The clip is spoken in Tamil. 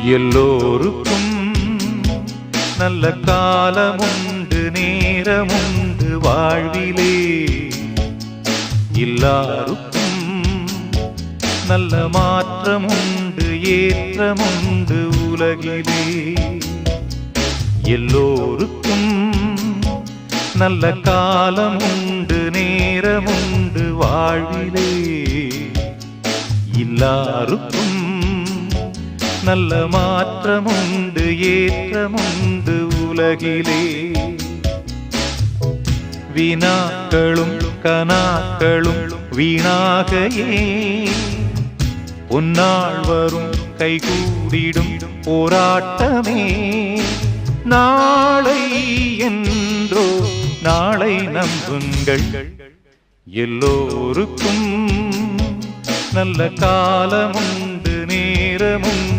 எல்லோருக்கும் நல்ல காலமுண்டு நேரமுண்டு வாழ்விலே. எல்லாருக்கும் நல்ல மாற்றமுண்டு ஏற்றமுண்டு உலகிலே. எல்லோருக்கும் நல்ல காலமுண்டு நேரமுண்டு வாழ்விலே. எல்லாருக்கும் நல்ல மாற்றமுண்டு ஏற்றமுண்டு உலகிலே. வினாக்களும் கனாக்களும் வீணாக பொன்னாள் வரும் கைகூடிடும் போராட்டமே. நாளை என்றோ நாளை நம்புங்கள். எல்லோருக்கும் நல்ல காலமுண்டு நேரமுண்டு